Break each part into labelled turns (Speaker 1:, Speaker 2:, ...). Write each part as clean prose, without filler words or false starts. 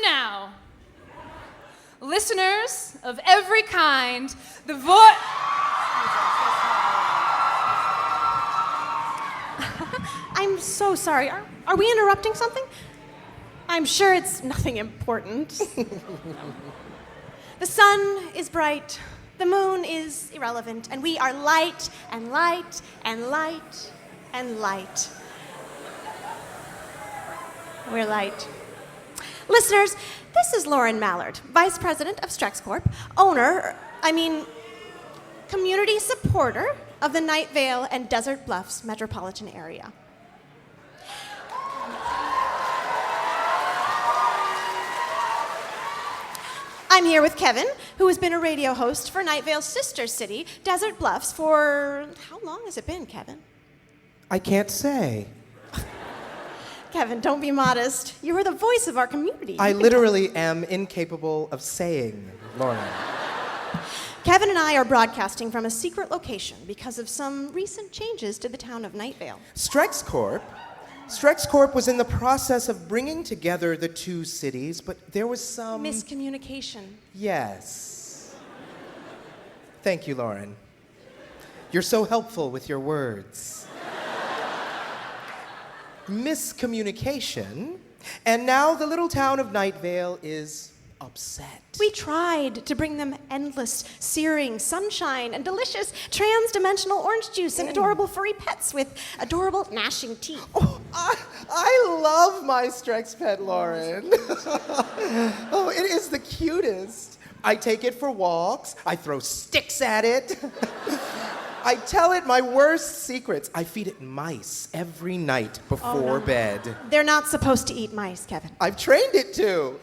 Speaker 1: now, listeners of every kind, the voice...
Speaker 2: I'm so sorry. Are we interrupting something? I'm sure it's nothing important. The sun is bright, the moon is irrelevant, and we are light and light and light and light. We're light. Listeners, this is Lauren Mallard, Vice President of Strex Corp, community supporter of the Night Vale and Desert Bluffs metropolitan area. I'm here with Kevin, who has been a radio host for Night Vale's sister city, Desert Bluffs, for how long has it been, Kevin?
Speaker 3: I can't say.
Speaker 2: Kevin, don't be modest. You are the voice of our community.
Speaker 3: I literally am incapable of saying, Lauren.
Speaker 2: Kevin and I are broadcasting from a secret location because of some recent changes to the town of Night Vale.
Speaker 3: Strex Corp was in the process of bringing together the two cities, but there was some...
Speaker 2: Miscommunication.
Speaker 3: Yes. Thank you, Lauren. You're so helpful with your words. Miscommunication, and now the little town of Night Vale is upset.
Speaker 2: We tried to bring them endless, searing sunshine and delicious trans-dimensional orange juice and adorable furry pets with adorable gnashing teeth.
Speaker 3: Oh, I love my Strex pet, Lauren. Oh, it is the cutest. I take it for walks. I throw sticks at it. I tell it my worst secrets. I feed it mice every night before bed.
Speaker 2: They're not supposed to eat mice, Kevin.
Speaker 3: I've trained it to.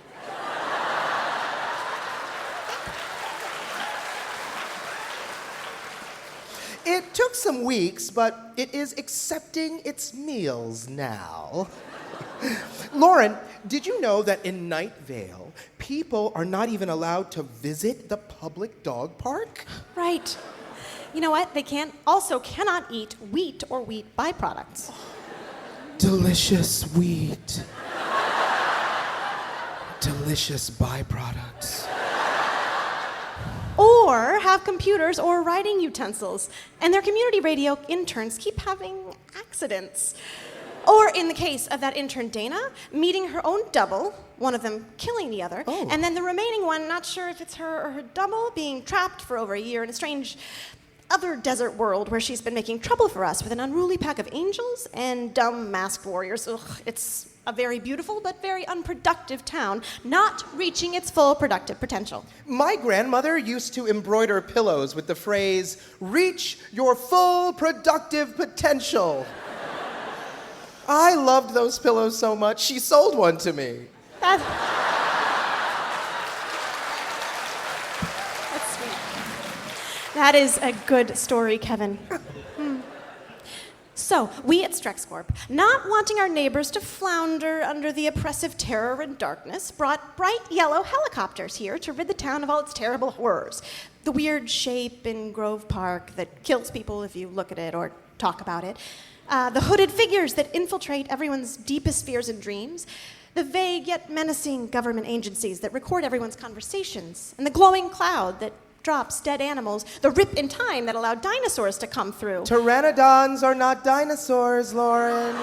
Speaker 3: It took some weeks, but it is accepting its meals now. Lauren, did you know that in Night Vale, people are not even allowed to visit the public dog park?
Speaker 2: Right. You know what? They cannot eat wheat or wheat byproducts.
Speaker 3: Delicious wheat. Delicious byproducts.
Speaker 2: Or have computers or writing utensils. And their community radio interns keep having accidents. Or in the case of that intern Dana, meeting her own double, one of them killing the other, and then the remaining one, not sure if it's her or her double, being trapped for over a year in a strange other desert world where she's been making trouble for us with an unruly pack of angels and dumb masked warriors. Ugh, it's a very beautiful but very unproductive town, not reaching its full productive potential.
Speaker 3: My grandmother used to embroider pillows with the phrase, "Reach your full productive potential." I loved those pillows so much, she sold one to me.
Speaker 2: That's sweet. That is a good story, Kevin. So, we at Strex Corp, not wanting our neighbors to flounder under the oppressive terror and darkness, brought bright yellow helicopters here to rid the town of all its terrible horrors. The weird shape in Grove Park that kills people if you look at it or talk about it. The hooded figures that infiltrate everyone's deepest fears and dreams. The vague yet menacing government agencies that record everyone's conversations. And the glowing cloud that drops dead animals. The rip in time that allowed dinosaurs to come through.
Speaker 3: Pteranodons are not dinosaurs, Lauren.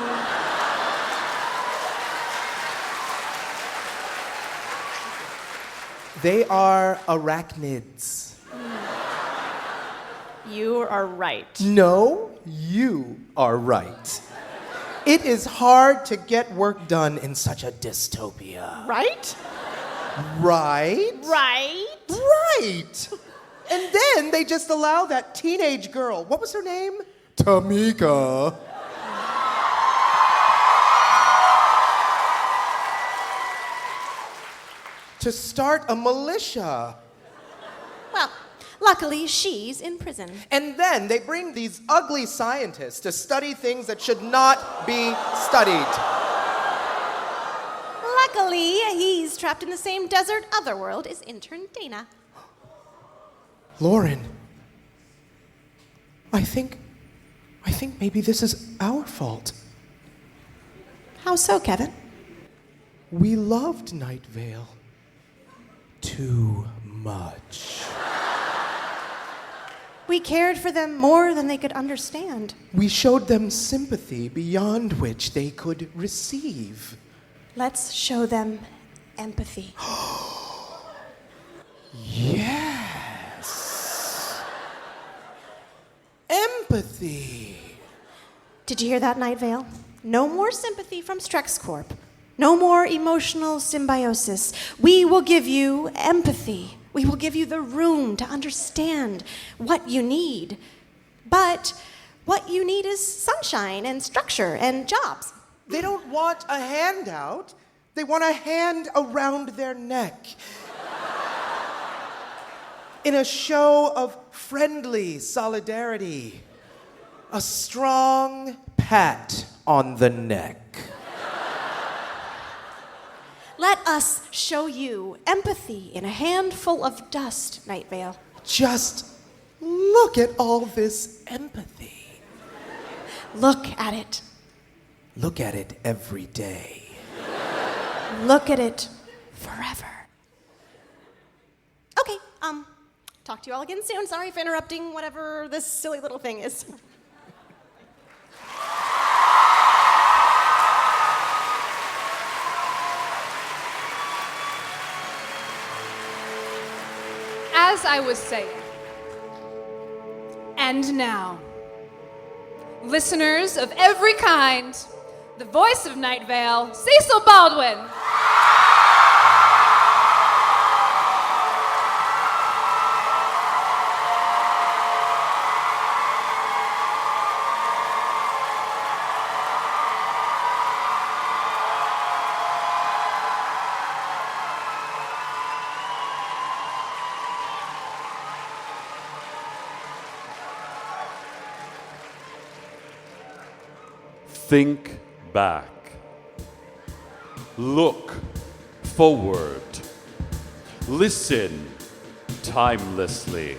Speaker 3: They are arachnids.
Speaker 2: You are right.
Speaker 3: No, you are right. It is hard to get work done in such a dystopia.
Speaker 2: Right?
Speaker 3: Right?
Speaker 2: Right?
Speaker 3: Right! And then they just allow that teenage girl, what was her name? Tamika. To start a militia.
Speaker 2: Well, luckily she's in prison.
Speaker 3: And then they bring these ugly scientists to study things that should not be studied.
Speaker 2: Luckily, he's trapped in the same desert otherworld as intern Dana.
Speaker 3: Lauren, I think maybe this is our fault.
Speaker 2: How so, Kevin?
Speaker 3: We loved Night Vale too much.
Speaker 2: We cared for them more than they could understand.
Speaker 3: We showed them sympathy beyond which they could receive.
Speaker 2: Let's show them empathy.
Speaker 3: Yes. Empathy.
Speaker 2: Did you hear that, Night Vale? No more sympathy from Strex Corp. No more emotional symbiosis. We will give you empathy. We will give you the room to understand what you need. But what you need is sunshine and structure and jobs.
Speaker 3: They don't want a handout. They want a hand around their neck. In a show of friendly solidarity. A strong pat on the neck.
Speaker 2: Let us show you empathy in a handful of dust, Night Vale.
Speaker 3: Just look at all this empathy.
Speaker 2: Look at it.
Speaker 3: Look at it every day.
Speaker 2: Look at it forever. Okay, talk to you all again soon. Sorry for interrupting whatever this silly little thing is.
Speaker 1: As I was saying, and now, listeners of every kind, the voice of Night Vale, Cecil Baldwin.
Speaker 4: Think back. Look forward. Listen timelessly.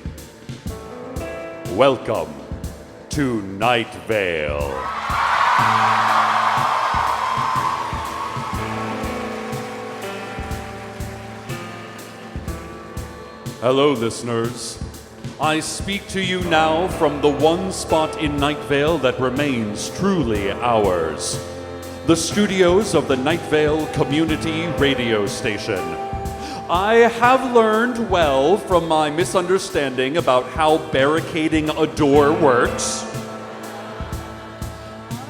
Speaker 4: Welcome to Night Vale. Hello, listeners. I speak to you now from the one spot in Night Vale that remains truly ours. The studios of the Night Vale Community Radio Station. I have learned well from my misunderstanding about how barricading a door works.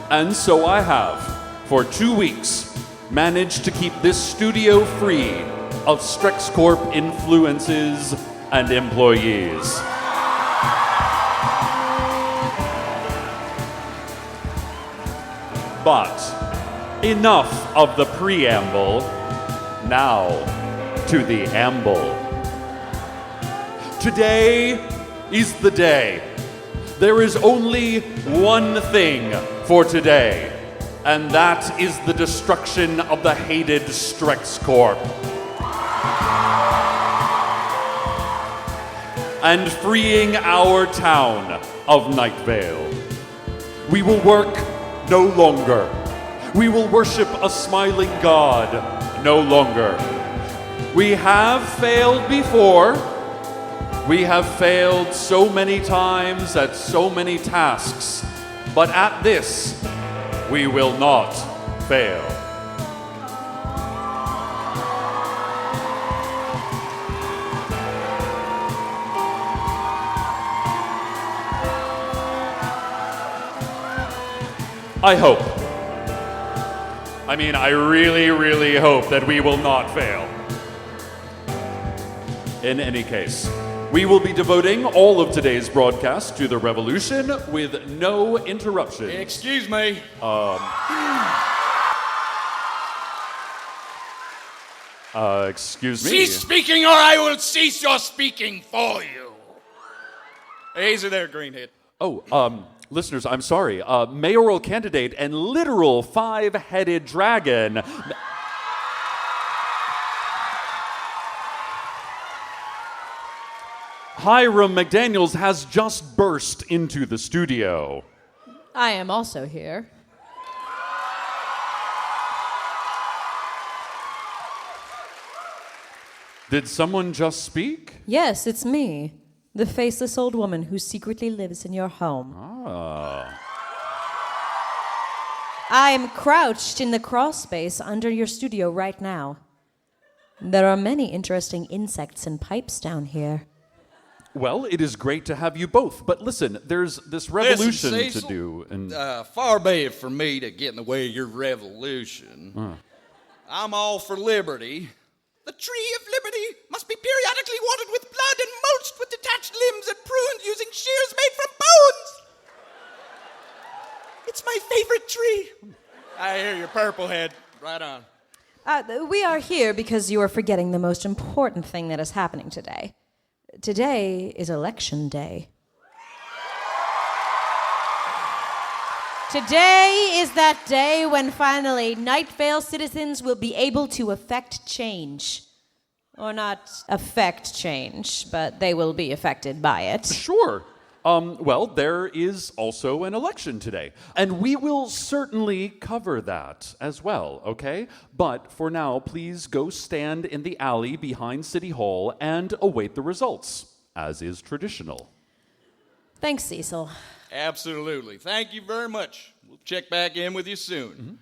Speaker 4: And so I have, for 2 weeks, managed to keep this studio free of Strex Corp influences and employees. But enough of the preamble. Now to the amble. Today is the day. There is only one thing for today, and that is the destruction of the hated Strex Corp. And freeing our town of Night Vale. We will work no longer. We will worship a smiling God no longer. We have failed before. We have failed so many times at so many tasks. But at this, we will not fail. I hope. I really, really hope that we will not fail. In any case, we will be devoting all of today's broadcast to the revolution with no interruption.
Speaker 5: Excuse me.
Speaker 4: Excuse me?
Speaker 5: Cease speaking or I will cease your speaking for you. Easy there, Greenhead.
Speaker 4: Listeners, I'm sorry. Mayoral candidate and literal five-headed dragon. Hiram McDaniels has just burst into the studio.
Speaker 6: I am also here.
Speaker 4: Did someone just speak?
Speaker 6: Yes, it's me, the faceless old woman who secretly lives in your home. I am crouched in the crawl space under your studio right now. There are many interesting insects and pipes down here.
Speaker 4: Well, it is great to have you both, but listen, there's this revolution
Speaker 5: Listen,
Speaker 4: to
Speaker 5: Cecil,
Speaker 4: do, and
Speaker 5: far be it from me to get in the way of your revolution. I'm all for liberty. The tree of liberty must be periodically watered with blood and mulched with detached limbs and pruned using shears made from bones. It's my favorite tree. I hear you, Purplehead. Right on.
Speaker 6: We are here because you are forgetting the most important thing that is happening today. Today is election day. Today is that day when finally Night Vale citizens will be able to affect change. Or not affect change, but they will be affected by it.
Speaker 4: sure. Well, there is also an election today, and we will certainly cover that as well, okay? But for now, please go stand in the alley behind City Hall and await the results, as is traditional.
Speaker 6: Thanks, Cecil.
Speaker 5: Absolutely. Thank you very much. We'll check back in with you soon.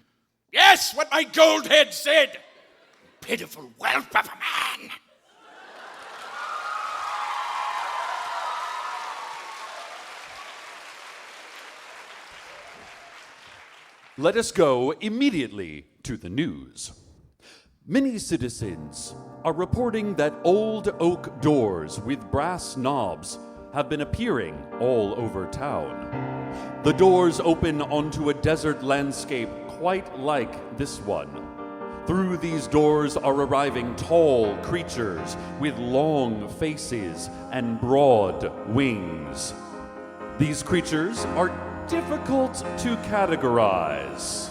Speaker 5: Yes, what my gold head said. Pitiful whelp of a man.
Speaker 4: Let us go immediately to the news. Many citizens are reporting that old oak doors with brass knobs have been appearing all over town. The doors open onto a desert landscape quite like this one. Through these doors are arriving tall creatures with long faces and broad wings. These creatures are difficult to categorize.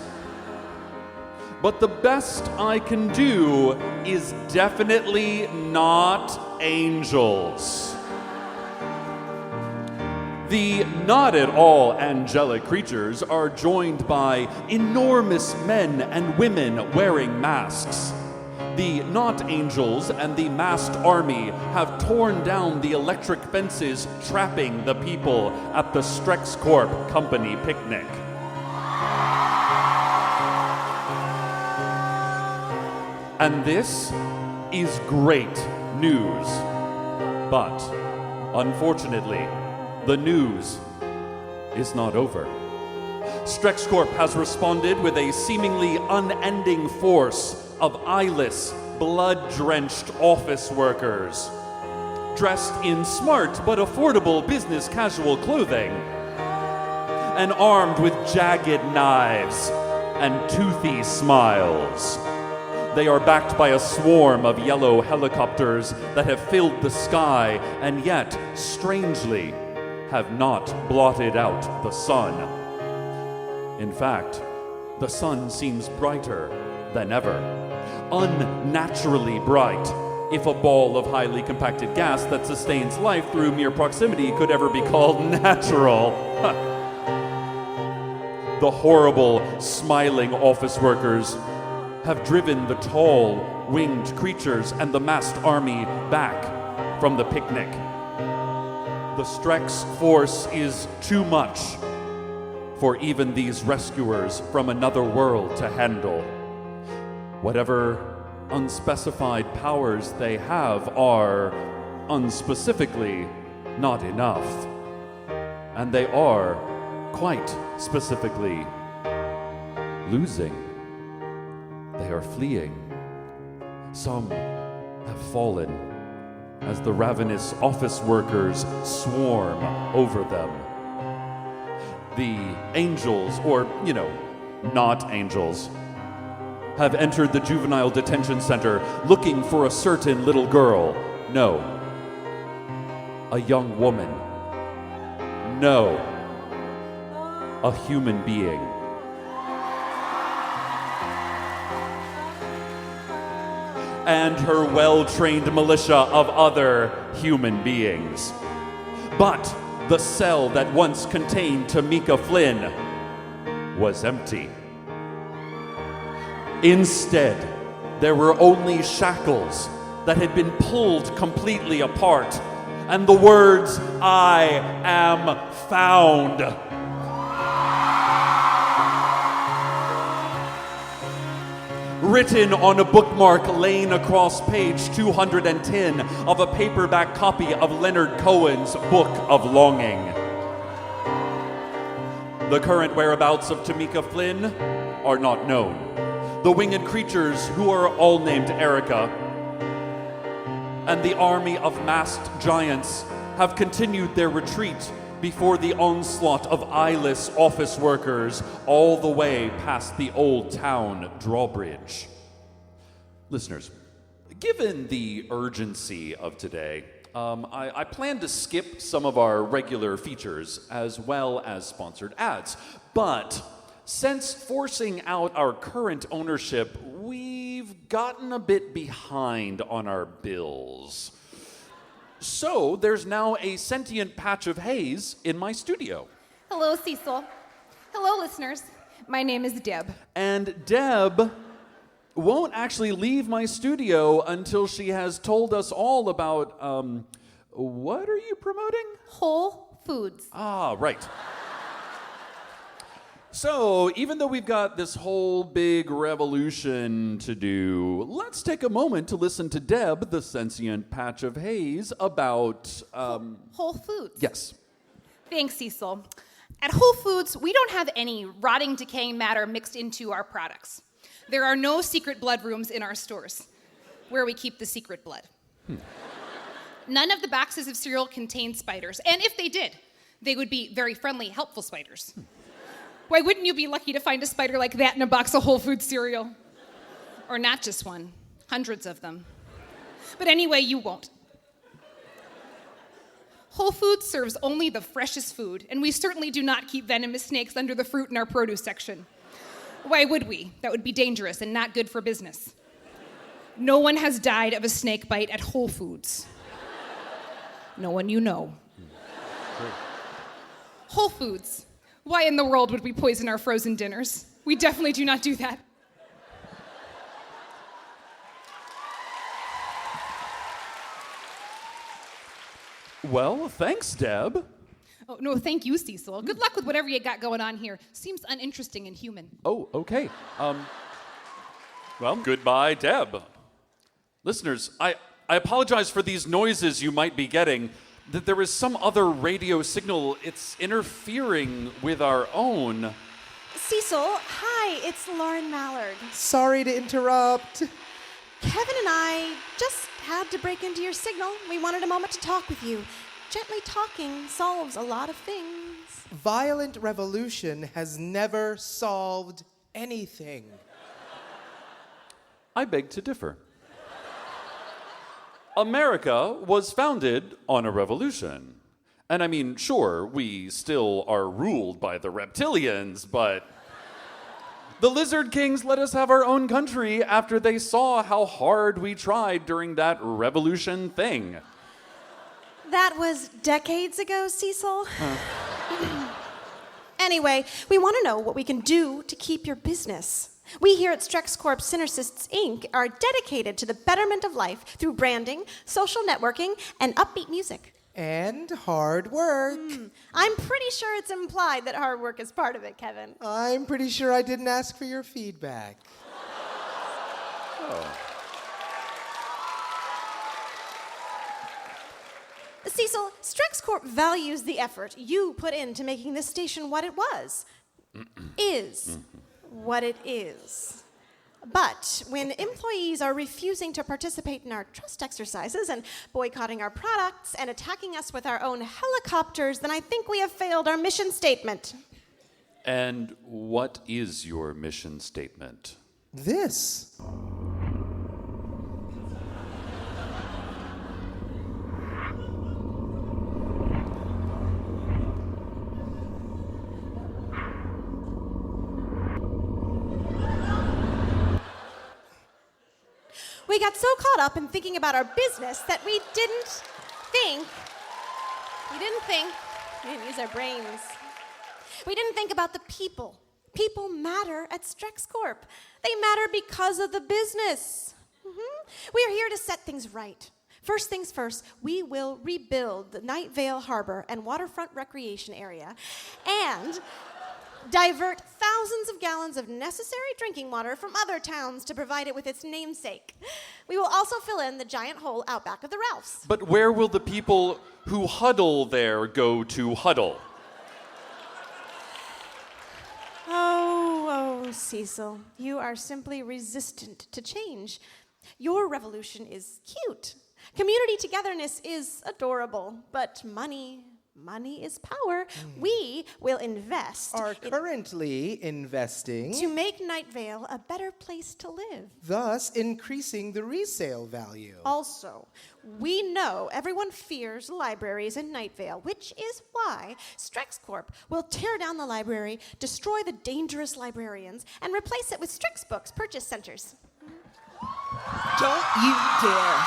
Speaker 4: But the best I can do is definitely not angels. The not at all angelic creatures are joined by enormous men and women wearing masks. The not angels and the masked army have torn down the electric fences trapping the people at the StrexCorp company picnic. And this is great news. But, unfortunately, the news is not over. StrexCorp has responded with a seemingly unending force of eyeless, blood-drenched office workers, dressed in smart but affordable business casual clothing, and armed with jagged knives and toothy smiles. They are backed by a swarm of yellow helicopters that have filled the sky and yet, strangely, have not blotted out the sun. In fact, the sun seems brighter than ever. Unnaturally bright, if a ball of highly compacted gas that sustains life through mere proximity could ever be called natural. The horrible, smiling office workers have driven the tall, winged creatures and the masked army back from the picnic. The Strex force is too much for even these rescuers from another world to handle. Whatever unspecified powers they have are, unspecifically, not enough. And they are, quite specifically, losing. They are fleeing. Some have fallen as the ravenous office workers swarm over them. The angels, or, not angels, have entered the juvenile detention center looking for a certain little girl. No. A young woman. No. A human being. And her well-trained militia of other human beings. But the cell that once contained Tamika Flynn was empty. Instead, there were only shackles that had been pulled completely apart, and the words, "I am found." Written on a bookmark laying across page 210 of a paperback copy of Leonard Cohen's Book of Longing. The current whereabouts of Tamika Flynn are not known. The winged creatures, who are all named Erica, and the army of masked giants have continued their retreat before the onslaught of eyeless office workers all the way past the Old Town drawbridge. Listeners, given the urgency of today, I plan to skip some of our regular features as well as sponsored ads. But since forcing out our current ownership, we've gotten a bit behind on our bills. So there's now a sentient patch of haze in my studio.
Speaker 1: Hello, Cecil. Hello, listeners. My name is Deb.
Speaker 4: And Deb won't actually leave my studio until she has told us all about, what are you promoting?
Speaker 1: Whole Foods.
Speaker 4: Ah, right. So, even though we've got this whole big revolution to do, let's take a moment to listen to Deb, the sentient patch of haze, about,
Speaker 1: Whole Foods.
Speaker 4: Yes.
Speaker 1: Thanks, Cecil. At Whole Foods, we don't have any rotting, decaying matter mixed into our products. There are no secret blood rooms in our stores where we keep the secret blood. None of the boxes of cereal contain spiders, and if they did, they would be very friendly, helpful spiders. Why wouldn't you be lucky to find a spider like that in a box of Whole Foods cereal? Or not just one, hundreds of them. But anyway, you won't. Whole Foods serves only the freshest food, and we certainly do not keep venomous snakes under the fruit in our produce section. Why would we? That would be dangerous and not good for business. No one has died of a snake bite at Whole Foods. No one you know. Whole Foods. Why in the world would we poison our frozen dinners? We definitely do not do that.
Speaker 4: Well, thanks, Deb.
Speaker 1: Oh, no, thank you, Cecil. Good luck with whatever you got going on here. Seems uninteresting and human.
Speaker 4: Oh, okay. Well, goodbye, Deb. Listeners, I apologize for these noises you might be getting. That there is some other radio signal. It's interfering with our own.
Speaker 2: Cecil, hi, it's Lauren Mallard.
Speaker 3: Sorry to interrupt.
Speaker 2: Kevin and I just had to break into your signal. We wanted a moment to talk with you. Gently talking solves a lot of things.
Speaker 3: Violent revolution has never solved anything.
Speaker 4: I beg to differ. America was founded on a revolution. And I mean, sure, we still are ruled by the reptilians, but the Lizard Kings let us have our own country after they saw how hard we tried during that revolution thing.
Speaker 2: That was decades ago, Cecil. Anyway, we want to know what we can do to keep your business. We here at Strex Corp Synercists Inc. are dedicated to the betterment of life through branding, social networking, and upbeat music.
Speaker 3: And hard work.
Speaker 2: I'm pretty sure it's implied that hard work is part of it, Kevin.
Speaker 3: I'm pretty sure I didn't ask for your feedback.
Speaker 2: Cecil, Strex Corp values the effort you put into making this station what it was. Is what it is. But when employees are refusing to participate in our trust exercises and boycotting our products and attacking us with our own helicopters, then I think we have failed our mission statement.
Speaker 4: And what is your mission statement?
Speaker 3: This.
Speaker 2: We got so caught up in thinking about our business that we didn't think, we didn't use our brains. We didn't think about the people. People matter at Strex Corp. They matter because of the business. We are here to set things right. First things first, we will rebuild the Night Vale Harbor and waterfront recreation area and divert thousands of gallons of necessary drinking water from other towns to provide it with its namesake. We will also fill in the giant hole out back of the Ralphs.
Speaker 4: But where will the people who huddle there go to huddle?
Speaker 2: Oh, Cecil, you are simply resistant to change. Your revolution is cute. Community togetherness is adorable, but money is power. We will invest.
Speaker 3: Are currently investing,
Speaker 2: to make Night Vale a better place to live.
Speaker 3: thus increasing the resale value.
Speaker 2: Also, we know everyone fears libraries in Night Vale, which is why Strex Corp will tear down the library, destroy the dangerous librarians, and replace it with Strix Books purchase centers.
Speaker 7: Don't you dare.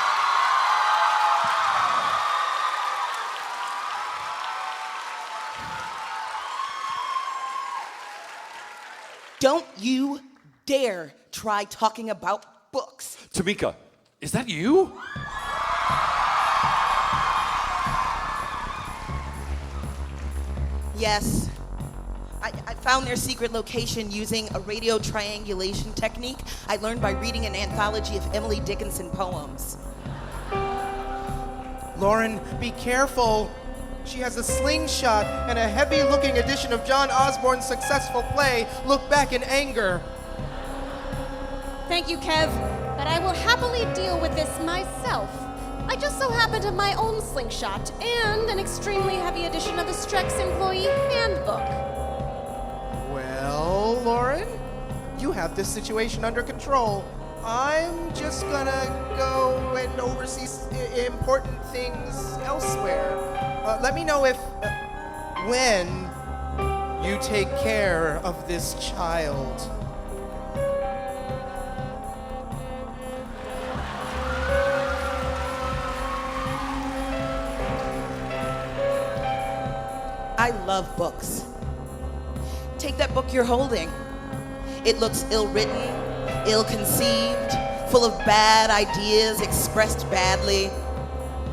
Speaker 7: Don't you dare try talking about books.
Speaker 4: Tamika, is that you?
Speaker 7: Yes. I found their secret location using a radio triangulation technique I learned by reading an anthology of Emily Dickinson poems.
Speaker 3: Lauren, be careful. She has a slingshot and a heavy-looking edition of John Osborne's successful play, Look Back in Anger.
Speaker 2: Thank you, Kev, but I will happily deal with this myself. I just so happen to have my own slingshot and an extremely heavy edition of the Strex Employee Handbook.
Speaker 3: Well, Lauren, you have this situation under control. I'm just gonna go and oversee important things elsewhere. Let me know if, when you take care of this child.
Speaker 7: I love books. Take that book you're holding. It looks ill-written, ill-conceived, full of bad ideas expressed badly.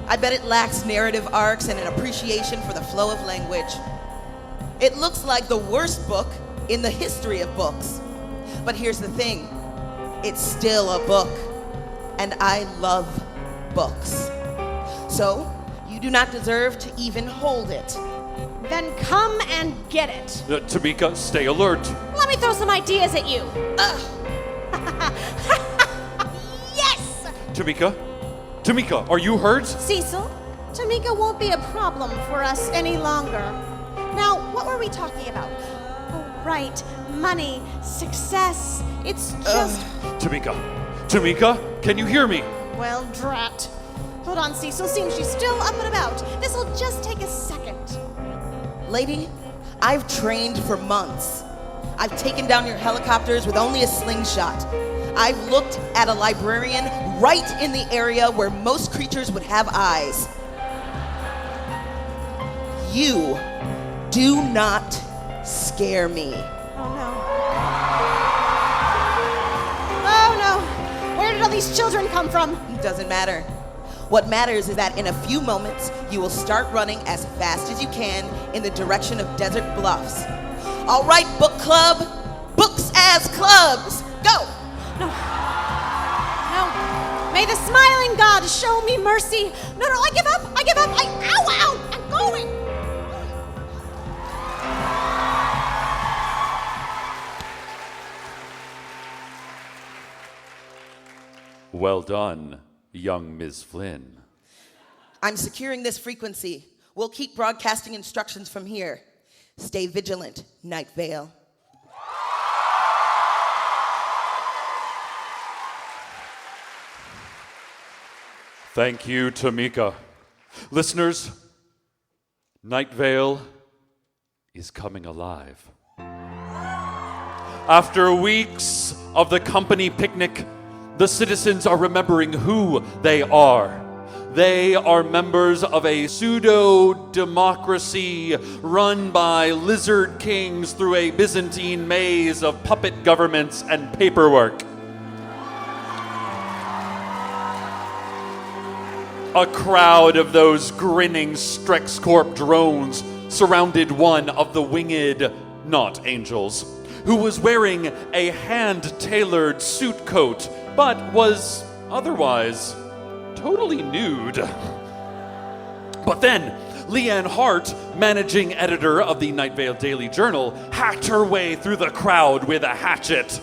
Speaker 7: I bet it lacks narrative arcs and an appreciation for the flow of language. It looks like the worst book in the history of books. But here's the thing, it's still a book, and I love books. So, you do not deserve to even hold it.
Speaker 2: Then come and get it.
Speaker 4: Tamika, stay alert.
Speaker 2: Let me throw some ideas at you. Yes!
Speaker 4: Tamika, are you hurt?
Speaker 2: Cecil, Tamika won't be a problem for us any longer. Now, what were we talking about? Oh, right, money, success. It's just...
Speaker 4: Tamika, can you hear me?
Speaker 2: Well, drat. Hold on, Cecil. Seems she's still up and about. This'll just take a second.
Speaker 7: Lady, I've trained for months. I've taken down your helicopters with only a slingshot. I've looked at a librarian right in the area where most creatures would have eyes. You do not scare me.
Speaker 2: Oh, no. Oh, no. Where did all these children come from?
Speaker 7: It doesn't matter. What matters is that in a few moments, you will start running as fast as you can in the direction of Desert Bluffs. All right, book club, books as clubs, go!
Speaker 2: No. May the smiling God show me mercy. No, I give up. Ow, I'm going.
Speaker 4: Well done, young Ms. Flynn.
Speaker 7: I'm securing this frequency. We'll keep broadcasting instructions from here. Stay vigilant, Night Vale.
Speaker 4: Thank you, Tamika. Listeners, Night Vale is coming alive. After weeks of the company picnic, the citizens are remembering who they are. They are members of a pseudo-democracy run by lizard kings through a Byzantine maze of puppet governments and paperwork. a crowd of those grinning Strexcorp drones surrounded one of the winged, not angels, who was wearing a hand-tailored suit coat, but was otherwise totally nude. But then, Leanne Hart, managing editor of the Night Vale Daily Journal, hacked her way through the crowd with a hatchet.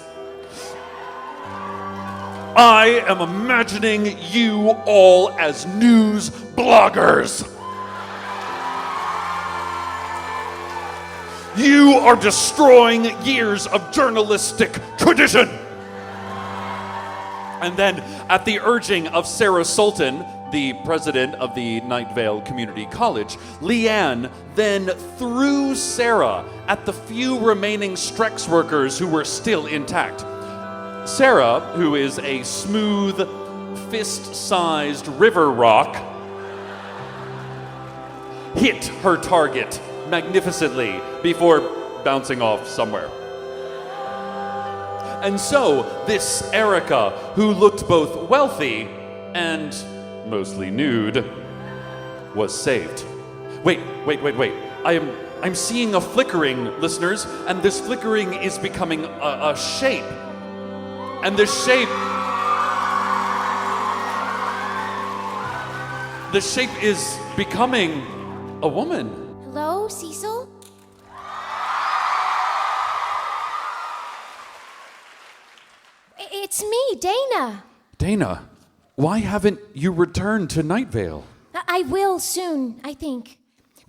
Speaker 4: I am imagining you all as news bloggers. You are destroying years of journalistic tradition. And then, at the urging of Sarah Sultan, the president of the Night Vale Community College, Leanne then threw Sarah at the few remaining Strex workers who were still intact. Sarah, who is a smooth, fist-sized river rock, hit her target magnificently before bouncing off somewhere. And so, this Erica, who looked both wealthy and mostly nude, was saved. Wait. I'm seeing a flickering, listeners, and this flickering is becoming a shape. And the shape is becoming a woman.
Speaker 8: Hello, Cecil? It's me, Dana.
Speaker 4: Dana, why haven't you returned to Night Vale?
Speaker 8: I will soon, I think.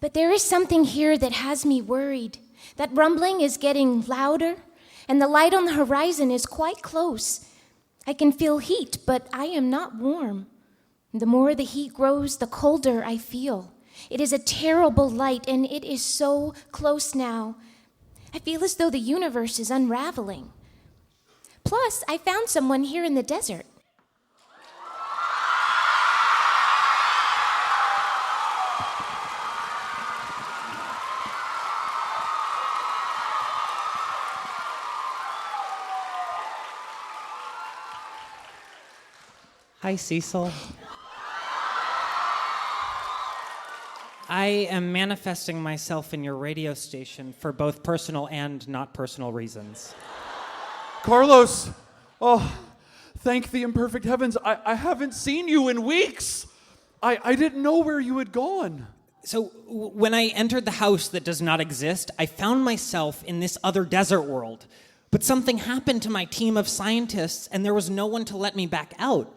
Speaker 8: But there is something here that has me worried. That rumbling is getting louder, and the light on the horizon is quite close. I can feel heat, but I am not warm. The more the heat grows, the colder I feel. It is a terrible light, and it is so close now. I feel as though the universe is unraveling. Plus, I found someone here in the desert.
Speaker 9: Hi, Cecil. I am manifesting myself in your radio station for both personal and not personal reasons.
Speaker 4: Carlos! Oh, thank the imperfect heavens. I haven't seen you in weeks. I didn't know where you had gone.
Speaker 9: So, when I entered the house that does not exist, I found myself in this other desert world. But something happened to my team of scientists, and there was no one to let me back out.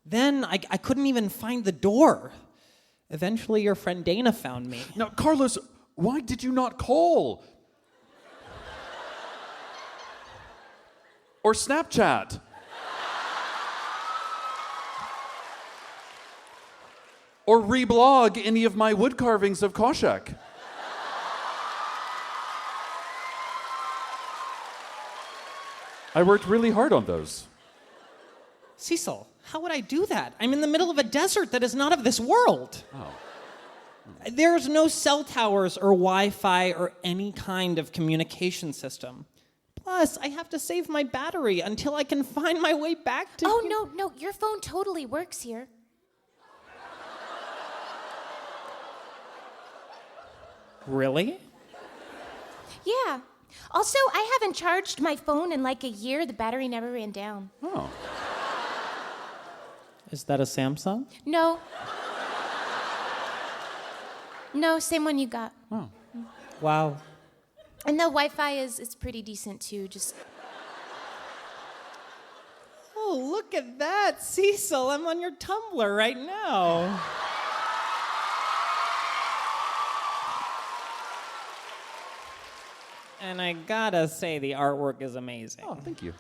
Speaker 9: Then I couldn't even find the door. Eventually, your friend Dana found me.
Speaker 4: Now, Carlos, why did you not call? Or Snapchat? Or reblog any of my wood carvings of Koshak? I worked really hard on those.
Speaker 9: Cecil, how would I do that? I'm in the middle of a desert that is not of this world.
Speaker 4: Oh.
Speaker 9: There's no cell towers or Wi-Fi or any kind of communication system. Plus, I have to save my battery until I can find my way back to...
Speaker 8: Oh, no, your phone totally works here.
Speaker 9: Really?
Speaker 8: Yeah. Also, I haven't charged my phone in like a year. The battery never ran down.
Speaker 4: Oh.
Speaker 9: Is that a Samsung?
Speaker 8: No. No, same one you got.
Speaker 4: Oh.
Speaker 9: Wow.
Speaker 8: And the Wi-Fi is pretty decent too. Just
Speaker 9: Oh, look at that, Cecil. I'm on your Tumblr right now. And I gotta say, the artwork is amazing.
Speaker 4: Oh, thank you.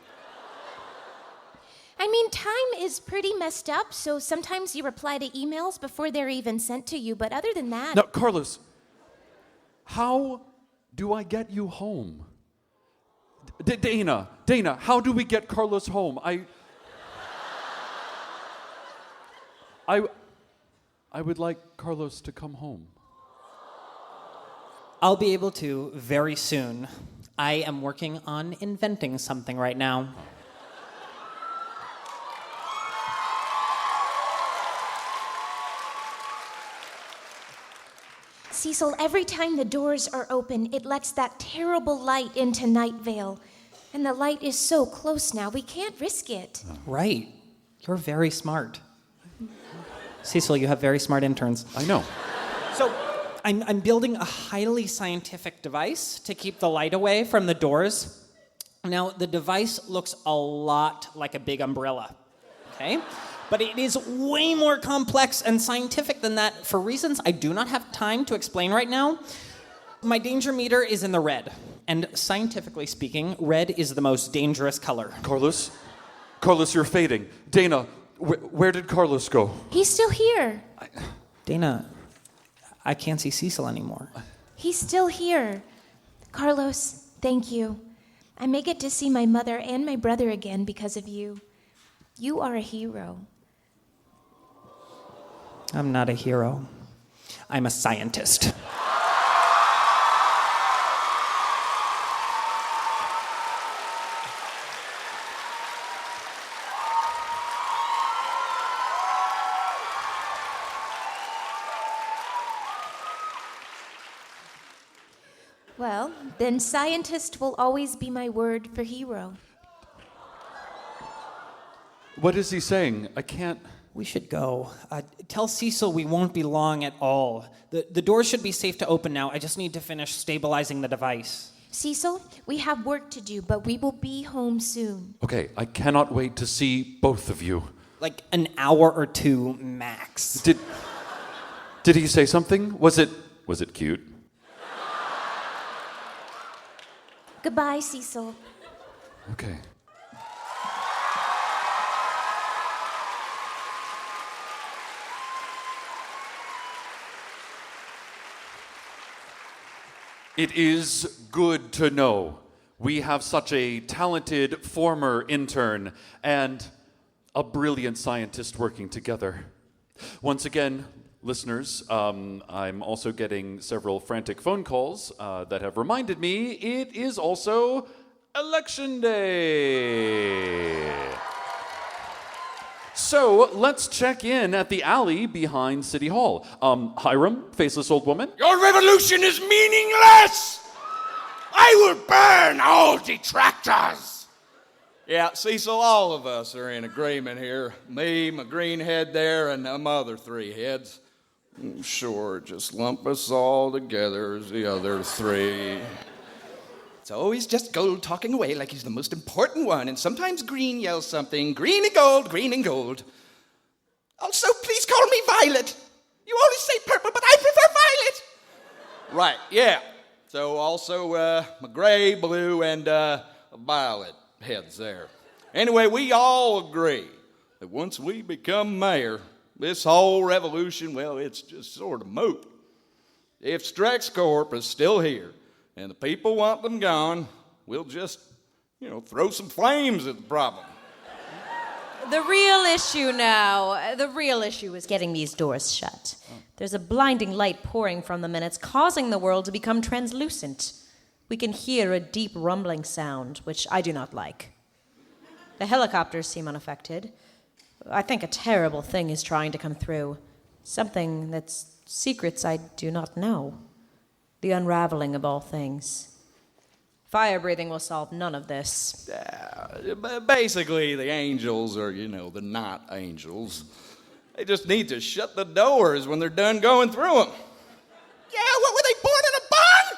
Speaker 8: I mean, time is pretty messed up, so sometimes you reply to emails before they're even sent to you, but other than that...
Speaker 4: Now, Carlos, how do I get you home? Dana, how do we get Carlos home? I would like Carlos to come home.
Speaker 9: I'll be able to very soon. I am working on inventing something right now.
Speaker 8: Cecil, every time the doors are open, it lets that terrible light into Night Vale. And the light is so close now, we can't risk it.
Speaker 9: Right. You're very smart. Cecil, you have very smart interns.
Speaker 4: I know.
Speaker 9: So, I'm building a highly scientific device to keep the light away from the doors. Now, the device looks a lot like a big umbrella, okay? But it is way more complex and scientific than that for reasons I do not have time to explain right now. My danger meter is in the red, and scientifically speaking, red is the most dangerous color.
Speaker 4: Carlos, you're fading. Dana, where did Carlos go?
Speaker 8: He's still here.
Speaker 9: Dana, I can't see Cecil anymore.
Speaker 8: He's still here. Carlos, thank you. I may get to see my mother and my brother again because of you. You are a hero.
Speaker 9: I'm not a hero. I'm a scientist.
Speaker 8: Well, then scientist will always be my word for hero.
Speaker 4: What is he saying? I can't...
Speaker 9: We should go. Tell Cecil we won't be long at all. The doors should be safe to open now. I just need to finish stabilizing the device.
Speaker 8: Cecil, we have work to do, but we will be home soon.
Speaker 4: Okay, I cannot wait to see both of you.
Speaker 9: Like an hour or two max.
Speaker 4: Did he say something? Was it cute?
Speaker 8: Goodbye, Cecil.
Speaker 4: Okay. It is good to know we have such a talented former intern and a brilliant scientist working together. Once again, listeners, I'm also getting several frantic phone calls that have reminded me it is also Election Day. So let's check in at the alley behind City Hall. Hiram, faceless old woman.
Speaker 5: Your revolution is meaningless! I will burn all detractors! Yeah, Cecil, all of us are in agreement here. Me, my green head there, and them other three heads. Sure, just lump us all together as the other three. It's always just Gold talking away like he's the most important one, and sometimes Green yells something, green and gold, green and gold. Also, please call me Violet. You always say purple, but I prefer violet. Right, yeah. So also my gray, blue, and violet heads there. Anyway, we all agree that once we become mayor, this whole revolution, well, it's just sort of moot. If Strex Corp is still here, and the people want them gone, we'll just, throw some flames at the problem.
Speaker 6: The real issue is getting these doors shut. There's a blinding light pouring from them, and it's causing the world to become translucent. We can hear a deep rumbling sound, which I do not like. The helicopters seem unaffected. I think a terrible thing is trying to come through. Something that's secrets I do not know. The unraveling of all things. Fire breathing will solve none of this.
Speaker 5: Basically, the angels are, the not angels. They just need to shut the doors when they're done going through them. Yeah, what, were they born in a barn?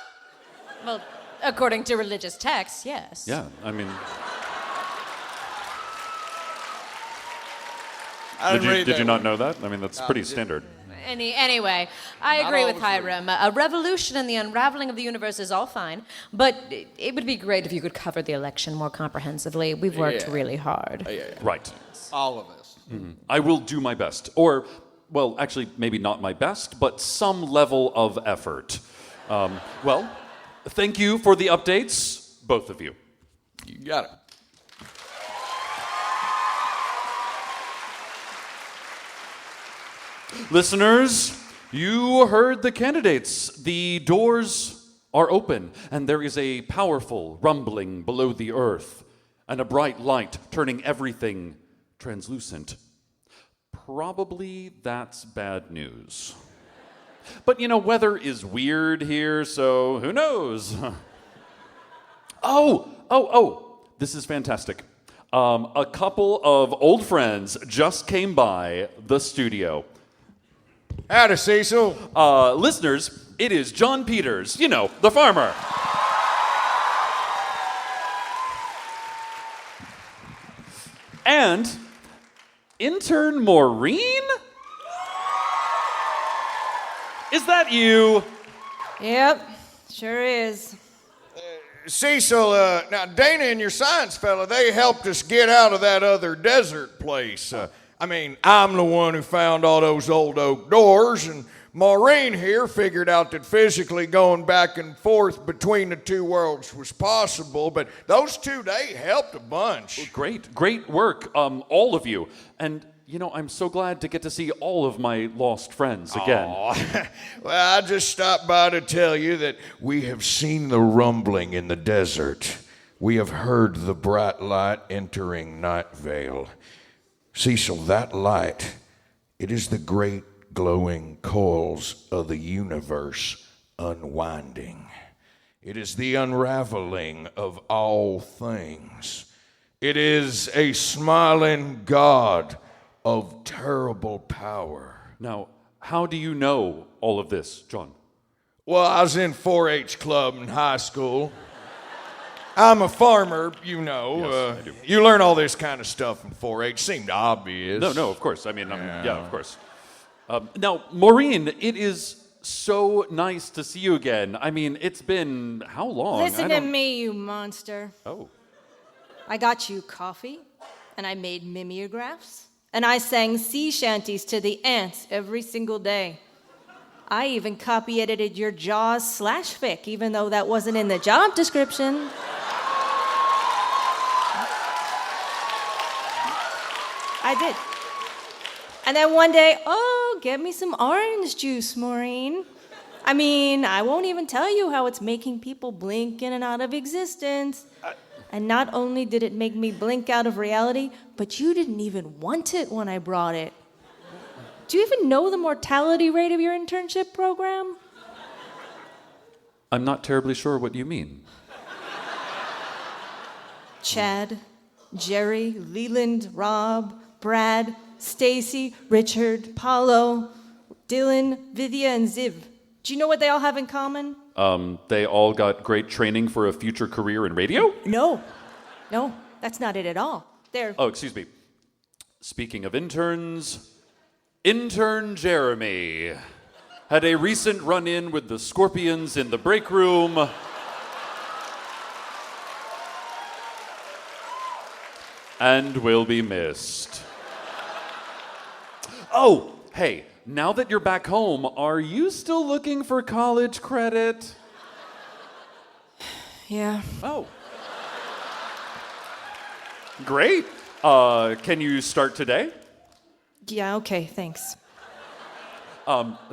Speaker 6: Well, according to religious texts, yes.
Speaker 4: Yeah, I mean... Did you not know that? I mean, that's pretty standard.
Speaker 6: Anyway, I agree with Hiram. A revolution and the unraveling of the universe is all fine, but it would be great if you could cover the election more comprehensively. We've worked really hard.
Speaker 4: Right.
Speaker 5: All of us.
Speaker 4: Mm-hmm. I will do my best. Or, well, actually, maybe not my best, but some level of effort. Well, thank you for the updates, both of you.
Speaker 5: You got it.
Speaker 4: Listeners, you heard the candidates. The doors are open, and there is a powerful rumbling below the earth, and a bright light turning everything translucent. Probably that's bad news. But, weather is weird here, so who knows? Oh, this is fantastic. A couple of old friends just came by the studio.
Speaker 10: Howdy, Cecil.
Speaker 4: Listeners, it is John Peters, the farmer. And intern Maureen? Is that you?
Speaker 11: Yep, sure is.
Speaker 10: Cecil, now Dana and your science fella, they helped us get out of that other desert place. I'm the one who found all those old oak doors, and Maureen here figured out that physically going back and forth between the two worlds was possible, but those two, they helped a bunch.
Speaker 4: Great work, all of you. And, I'm so glad to get to see all of my lost friends again.
Speaker 10: Well, I just stopped by to tell you that we have seen the rumbling in the desert. We have heard the bright light entering Night Vale. Cecil, that light, it is the great glowing coils of the universe unwinding. It is the unraveling of all things. It is a smiling God of terrible power.
Speaker 4: Now, how do you know all of this, John?
Speaker 10: Well, I was in 4-H club in high school. I'm a farmer,
Speaker 4: Yes, I do.
Speaker 10: You learn all this kind of stuff in 4-H. Seemed obvious.
Speaker 4: No, of course. Yeah, of course. Now, Maureen, it is so nice to see you again. It's been how long?
Speaker 11: Listen to me, you monster.
Speaker 4: Oh.
Speaker 11: I got you coffee, and I made mimeographs, and I sang sea shanties to the ants every single day. I even copy edited your Jaws /fic, even though that wasn't in the job description. I did. And then one day, get me some orange juice, Maureen. I won't even tell you how it's making people blink in and out of existence. And not only did it make me blink out of reality, but you didn't even want it when I brought it. Do you even know the mortality rate of your internship program?
Speaker 4: I'm not terribly sure what you mean.
Speaker 11: Chad, Jerry, Leland, Rob, Brad, Stacy, Richard, Paulo, Dylan, Vidya, and Ziv. Do you know what they all have in common?
Speaker 4: They all got great training for a future career in radio?
Speaker 11: No, that's not it at all. They're...
Speaker 4: Oh, excuse me. Speaking of interns, intern Jeremy had a recent run-in with the Scorpions in the break room. And will be missed. Oh, hey, now that you're back home, are you still looking for college credit?
Speaker 11: Yeah.
Speaker 4: Oh. Great. Can you start today?
Speaker 11: Yeah, okay, thanks.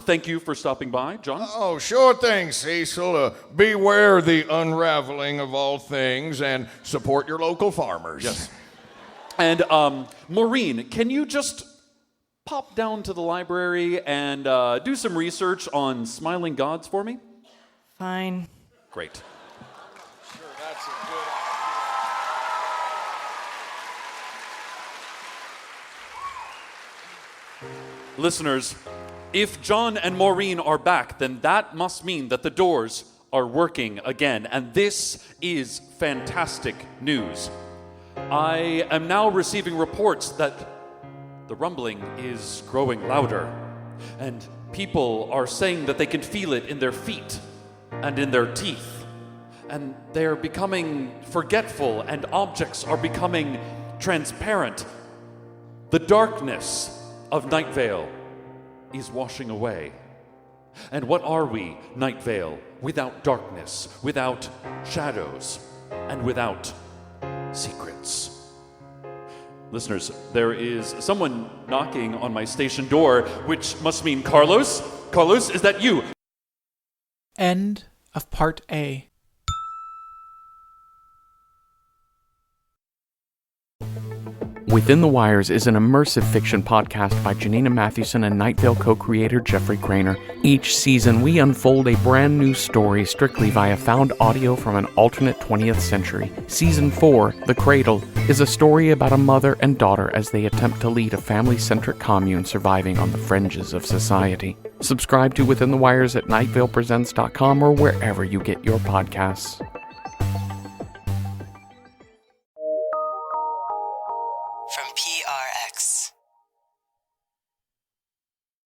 Speaker 4: Thank you for stopping by, John.
Speaker 10: Oh, sure thing, Cecil. Beware the unraveling of all things and support your local farmers.
Speaker 4: Yes. And Maureen, can you just pop down to the library and do some research on smiling gods for me?
Speaker 11: Fine.
Speaker 4: Great.
Speaker 10: Sure, that's a good idea.
Speaker 4: Listeners, if John and Maureen are back, then that must mean that the doors are working again. And this is fantastic news. I am now receiving reports that the rumbling is growing louder, and people are saying that they can feel it in their feet and in their teeth, and they are becoming forgetful, and objects are becoming transparent. The darkness of Night Vale is washing away. And what are we, Night Vale, without darkness, without shadows, and without secrets? Listeners, there is someone knocking on my station door, which must mean Carlos. Carlos, is that you?
Speaker 12: End of Part A.
Speaker 13: Within the Wires is an immersive fiction podcast by Janina Mathewson and Night Vale co-creator Jeffrey Craner. Each season, we unfold a brand new story strictly via found audio from an alternate 20th century. Season 4, The Cradle, is a story about a mother and daughter as they attempt to lead a family-centric commune surviving on the fringes of society. Subscribe to Within the Wires at nightValePresents.com or wherever you get your podcasts.